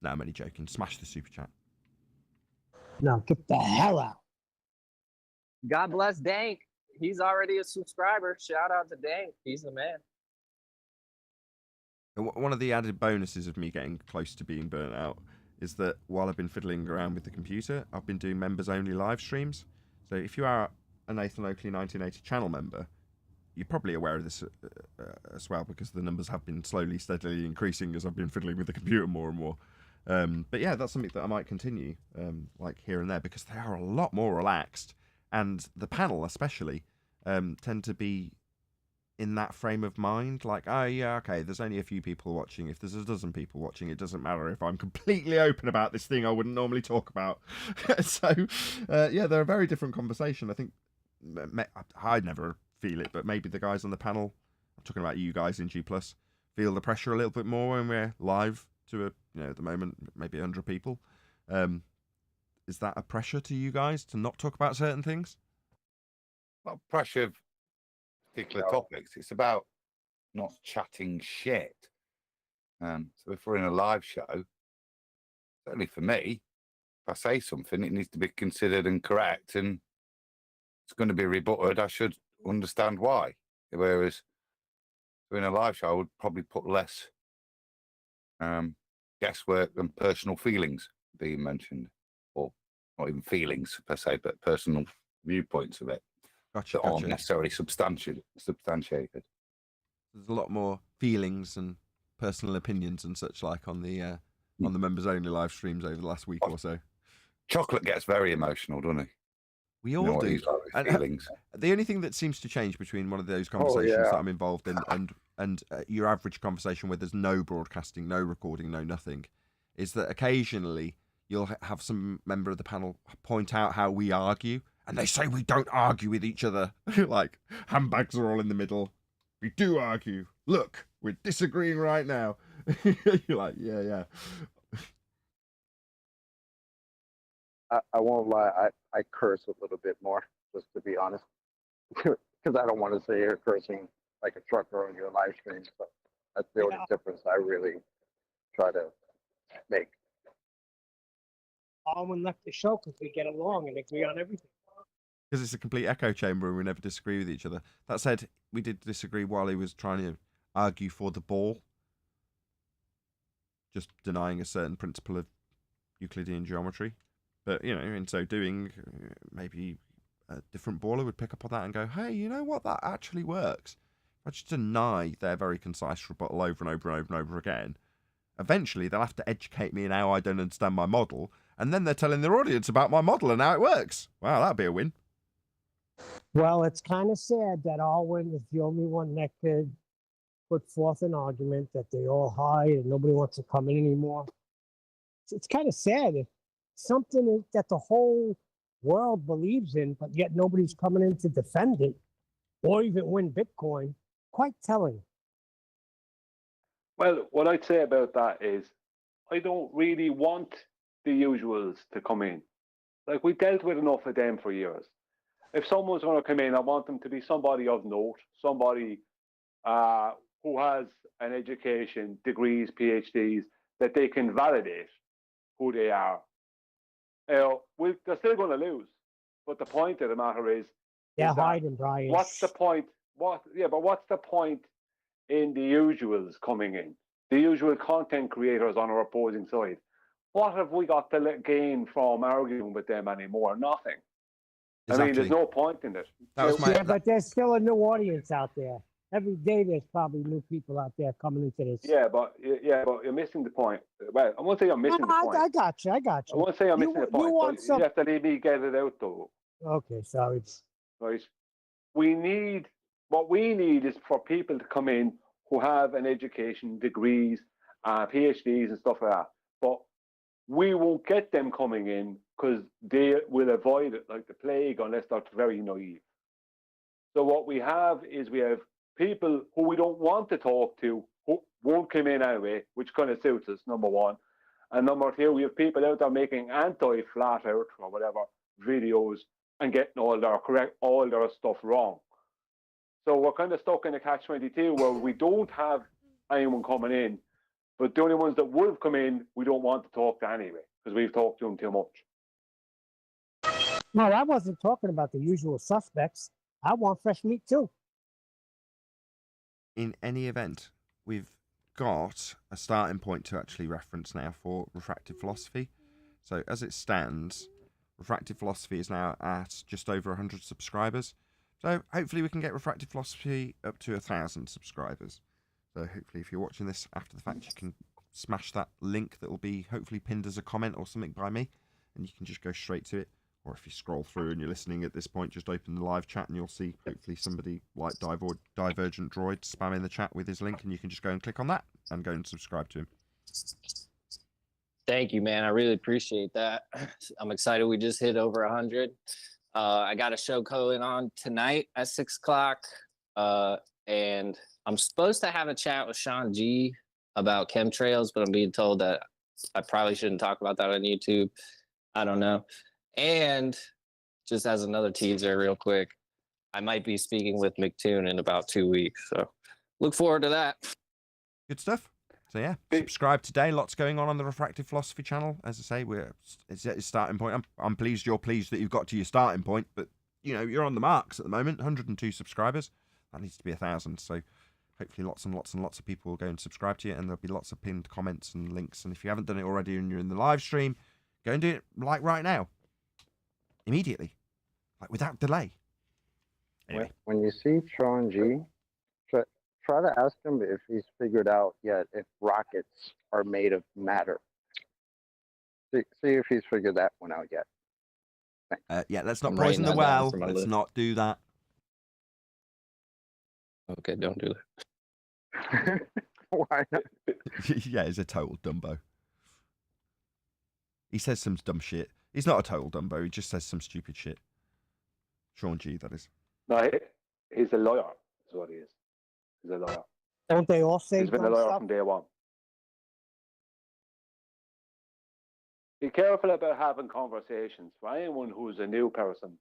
No, I'm only joking. Smash the super chat. No, get the hell out. God bless Dank. He's already a subscriber. Shout out to Dank. He's the man. One of the added bonuses of me getting close to being burnt out is that while I've been fiddling around with the computer, I've been doing members-only live streams. So if you are a Nathan Oakley 1980 channel member, you're probably aware of this as well, because the numbers have been slowly, steadily increasing as I've been fiddling with the computer more and more. But yeah, that's something that I might continue, like here and there, because they are a lot more relaxed, and the panel especially tend to be in that frame of mind, like, oh yeah, okay, there's only a few people watching. If there's a dozen people watching, it doesn't matter if I'm completely open about this thing I wouldn't normally talk about. So yeah, they're a very different conversation. I think I'd never feel it, but maybe the guys on the panel, I'm talking about you guys in G+, feel the pressure a little bit more when we're live to at the moment, maybe 100 people. Is that a pressure to you guys to not talk about certain things? Not pressure of particular topics. It's about not chatting shit. So if we're in a live show, certainly for me, if I say something, it needs to be considered and correct, and it's going to be rebutted. I should understand why. Whereas in a live show, I would probably put less guesswork and personal feelings being mentioned, or not even feelings per se, but personal viewpoints of it. Gotcha. Aren't necessarily substantiated. There's a lot more feelings and personal opinions and such like on the members only live streams over the last week or so. Chocolate gets very emotional, doesn't he? We all do. Feelings. The only thing that seems to change between one of those conversations that I'm involved in and your average conversation where there's no broadcasting, no recording, no nothing, is that occasionally you'll have some member of the panel point out how we argue, and they say we don't argue with each other. Like, handbags are all in the middle. We do argue. Look, we're disagreeing right now. You're like, yeah. I won't lie. I curse a little bit more, just to be honest, because I don't want to sit here cursing like a trucker on your live stream. So that's the only difference I really try to make. Alwyn left the show because we get along and agree on everything. Because it's a complete echo chamber and we never disagree with each other. That said, we did disagree while he was trying to argue for the ball, just denying a certain principle of Euclidean geometry. But, you know, in so doing, maybe a different baller would pick up on that and go, hey, you know what, that actually works. If I just deny their very concise rebuttal over and over and over and over again, eventually they'll have to educate me in how I don't understand my model, and then they're telling their audience about my model and how it works. Wow, that'd be a win. Well, it's kind of sad that Alwyn is the only one that could put forth an argument that they all hide and nobody wants to come in anymore. It's kind of sad. It's something that the whole world believes in, but yet nobody's coming in to defend it or even win Bitcoin. Quite telling. Well, what I'd say about that is I don't really want the usuals to come in. Like, we dealt with enough of them for years. If someone's going to come in, I want them to be somebody of note, somebody who has an education, degrees, PhDs, that they can validate who they are. You know, they're still going to lose. But the point of the matter is, They're hiding, Brian. what's the point? What's the point in the usuals coming in? The usual content creators on our opposing side. What have we got to gain from arguing with them anymore? Nothing. Exactly. I mean, there's no point in it. Yeah, but there's still a new audience out there. Every day there's probably new people out there coming into this. Yeah, but you're missing the point. Well, I won't say I'm missing the point. I got you. I won't say I'm missing the point. But you have to leave me get it out though. Okay, sorry. Right. What we need is for people to come in who have an education, degrees, PhDs and stuff like that. But we won't get them coming in because they will avoid it like the plague unless they're very naive. So what we have is we have people who we don't want to talk to who won't come in anyway, which kind of suits us, number one. And number two, we have people out there making anti-flat earth or whatever videos and getting all their stuff wrong. So we're kind of stuck in a catch-22 where we don't have anyone coming in, but the only ones that would have come in, we don't want to talk to anyway because we've talked to them too much. No, I wasn't talking about the usual suspects. I want fresh meat too. In any event, we've got a starting point to actually reference now for refractive philosophy. So as it stands, refractive philosophy is now at just over 100 subscribers. So hopefully we can get refractive philosophy up to 1,000 subscribers. So hopefully if you're watching this after the fact, you can smash that link that will be hopefully pinned as a comment or something by me, and you can just go straight to it. Or if you scroll through and you're listening at this point, just open the live chat and you'll see hopefully somebody like Divergent Droid spamming the chat with his link, and you can just go and click on that and go and subscribe to him. Thank you, man. I really appreciate that. I'm excited we just hit over 100. I got a show going on tonight at 6 o'clock. And I'm supposed to have a chat with Sean G about chemtrails, but I'm being told that I probably shouldn't talk about that on YouTube. I don't know. And just as another teaser real quick, I might be speaking with McToon in about 2 weeks. So look forward to that. Good stuff. So yeah, subscribe today. Lots going on the Refractive Philosophy channel. As I say, it's at your starting point. I'm pleased you're pleased that you've got to your starting point, but you know, you're on the marks at the moment. 102 subscribers. That needs to be 1,000. So hopefully lots and lots and lots of people will go and subscribe to you, and there'll be lots of pinned comments and links. And if you haven't done it already and you're in the live stream, go and do it like right now. Immediately. Like without delay. Anyway. When you see Sean G, try to ask him if he's figured out yet if rockets are made of matter. See if he's figured that one out yet. Yeah, let's not poison the well. Let's not do that. Okay, don't do that. Why not? Yeah, he's a total Dumbo. He says some dumb shit. He's not a total dumbo. He just says some stupid shit. Sean G, that is. No, he's a lawyer. Is what he is. He's a lawyer. Don't they all say He's been a dumb lawyer stuff? from day one. Be careful about having conversations. For anyone who's a new person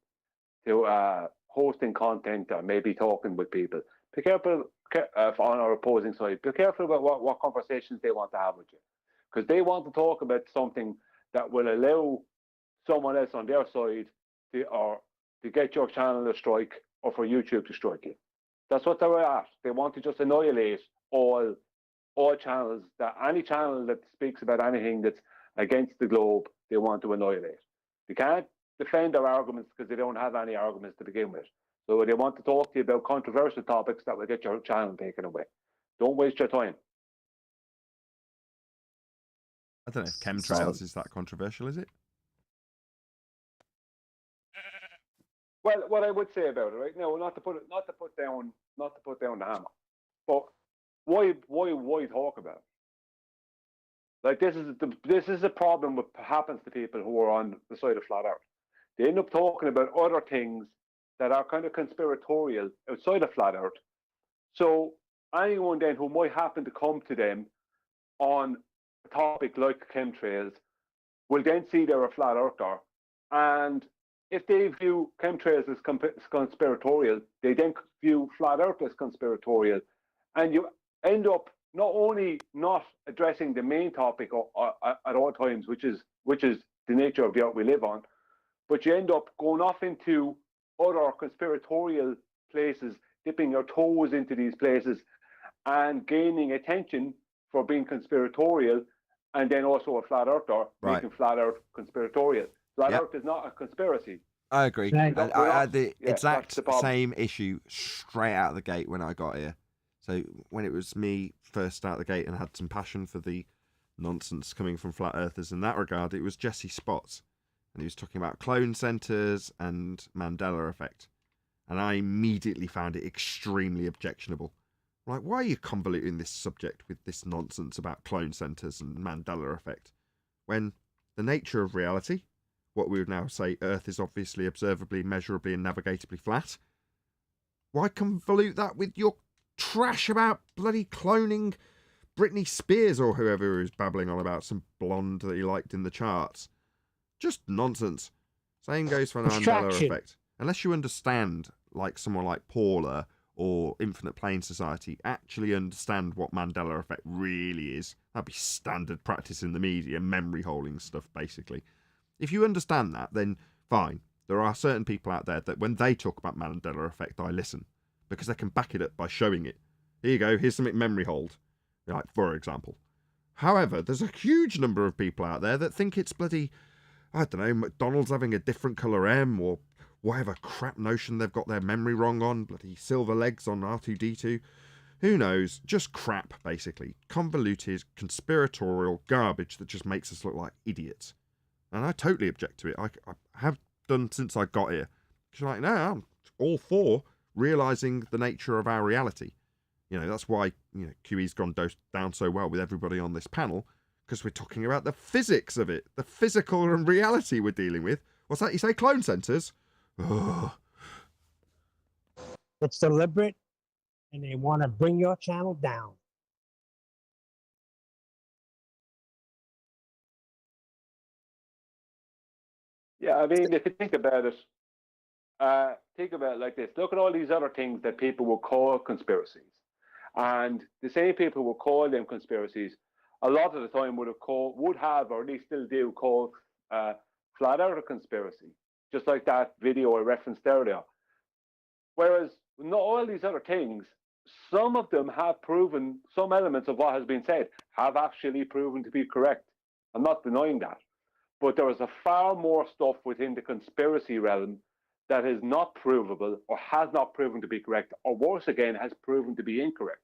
to hosting content or maybe talking with people, be careful on our opposing side. Be careful about what conversations they want to have with you, because they want to talk about something that will allow someone else on their side to get your channel to strike, or for YouTube to strike you. That's what they're at. They want to just annihilate all channels. That any channel that speaks about anything that's against the globe, they want to annihilate. They can't defend their arguments because they don't have any arguments to begin with. So they want to talk to you about controversial topics that will get your channel taken away. Don't waste your time. I don't know if chemtrails is that controversial, is it? Well, what I would say about it, right now, not to put down the hammer, but why talk about it? Like this is a problem that happens to people who are on the side of flat Earth. They end up talking about other things that are kind of conspiratorial outside of flat Earth. So anyone then who might happen to come to them on a topic like chemtrails will then see they're a flat earther, and if they view chemtrails as conspiratorial, they then view flat Earth as conspiratorial, and you end up not only not addressing the main topic at all times, which is the nature of the Earth we live on, but you end up going off into other conspiratorial places, dipping your toes into these places, and gaining attention for being conspiratorial, and then also a flat earther, making flat Earth conspiratorial. Flat Earth is not a conspiracy. I agree. Right. And I had the Yeah, exact that's the problem. same issue straight out of the gate when I got here. So when it was me first out the gate and had some passion for the nonsense coming from flat earthers in that regard, it was Jesse Spots. And he was talking about clone centers and Mandela effect. And I immediately found it extremely objectionable. Like, why are you convoluting this subject with this nonsense about clone centers and Mandela effect? When the nature of reality, what we would now say Earth is obviously observably, measurably and navigatably flat. Why convolute that with your trash about bloody cloning Britney Spears or whoever is babbling on about some blonde that he liked in the charts? Just nonsense. Same goes for the Mandela effect. Unless you understand, like someone like Paula or Infinite Plane Society, actually understand what Mandela effect really is. That'd be standard practice in the media, memory holding stuff, basically. If you understand that, then fine. There are certain people out there that when they talk about Mandela effect, I listen. Because they can back it up by showing it. Here you go, here's something memory hold. Like, for example. However, there's a huge number of people out there that think it's bloody, I don't know, McDonald's having a different colour M, or whatever crap notion they've got their memory wrong on, bloody silver legs on R2-D2. Who knows? Just crap, basically. Convoluted, conspiratorial garbage that just makes us look like idiots. And I totally object to it. I have done since I got here. Because like, no, I'm all for realising the nature of our reality. You know, that's why QE's gone down so well with everybody on this panel, because we're talking about the physics of it, the physical and reality we're dealing with. What's that you say? Clone centres? Ugh. It's deliberate, and they want to bring your channel down. Yeah, I mean, if you think about it like this. Look at all these other things that people will call conspiracies. And the same people will call them conspiracies, a lot of the time would have, or at least still do, call flat earth a conspiracy. Just like that video I referenced earlier. Whereas, not all these other things, some of them have proven, some elements of what has been said have actually proven to be correct. I'm not denying that. But there is a far more stuff within the conspiracy realm that is not provable or has not proven to be correct, or worse again, has proven to be incorrect.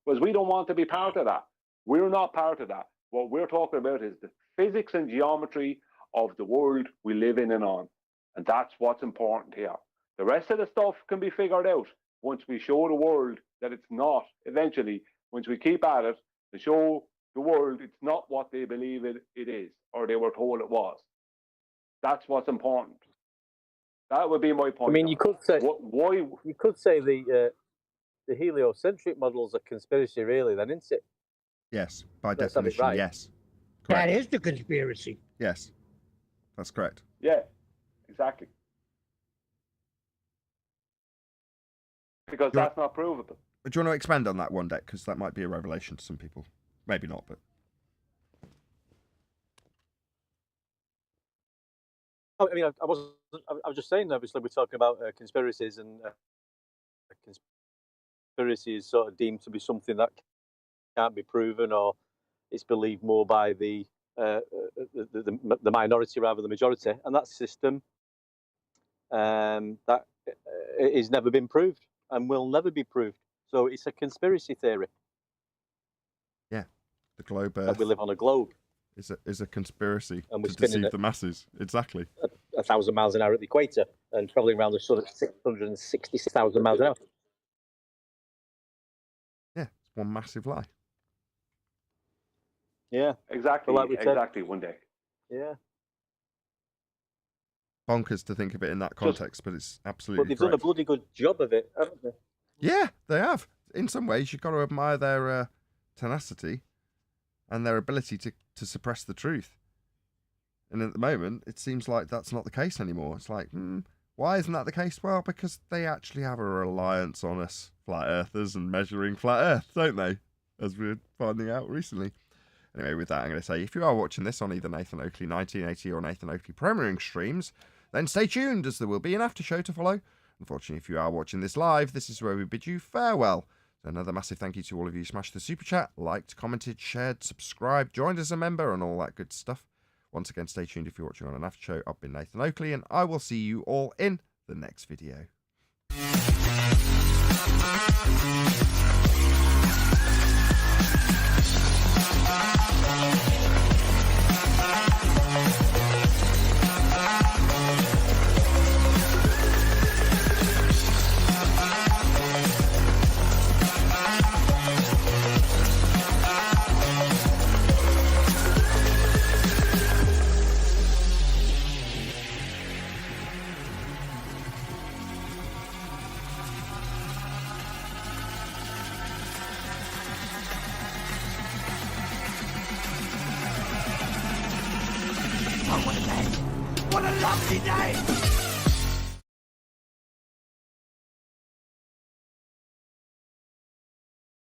Whereas we don't want to be part of that. We're not part of that. What we're talking about is the physics and geometry of the world we live in and on. And that's what's important here. The rest of the stuff can be figured out once we show the world that it's not, eventually, once we keep at it, to show the world, it's not what they believe it is, or they were told it was. That's what's important. That would be my point. I mean, you could say why you could say the heliocentric model's a conspiracy, really. Then, isn't it? Yes, by Let's have it definition, right. yes. That Correct. is the conspiracy. Yes, that's correct. Yeah, exactly. Because You're- that's not provable. Do you want to expand on that one, Deck? Because that might be a revelation to some people. Maybe not, but I mean, I was just saying. Obviously, we're talking about conspiracies, and conspiracy is sort of deemed to be something that can't be proven, or it's believed more by the minority rather than the majority, and that system that is never been proved and will never be proved. So it's a conspiracy theory. yeah, the globe That Earth we live on a globe is a conspiracy And we're to spinning deceive it. the masses. Exactly. 1,000 miles an hour at the equator and traveling around the sun at 666,000 miles an hour. Yeah, it's one massive lie. Yeah, Exactly. Well, like we said- Exactly. One day. yeah. Bonkers to think of it in that context, but it's But absolutely they've done a correct. bloody good job of it, haven't they? Yeah, they have. In some ways, you've got to admire their tenacity and their ability to suppress the truth. And at the moment, it seems like that's not the case anymore. It's like, why isn't that the case? Well, because they actually have a reliance on us flat earthers and measuring flat Earth, don't they? As we're finding out recently. Anyway, with that, I'm going to say, if you are watching this on either Nathan Oakley 1980 or Nathan Oakley premiering streams, then stay tuned, as there will be an after show to follow. Unfortunately, if you are watching this live, this is where we bid you farewell. So another massive thank you to all of you who smashed the super chat, liked, commented, shared, subscribed, joined as a member, and all that good stuff. Once again, stay tuned if you're watching on an after show. I've been Nathan Oakley, and I will see you all in the next video. What a lovely day!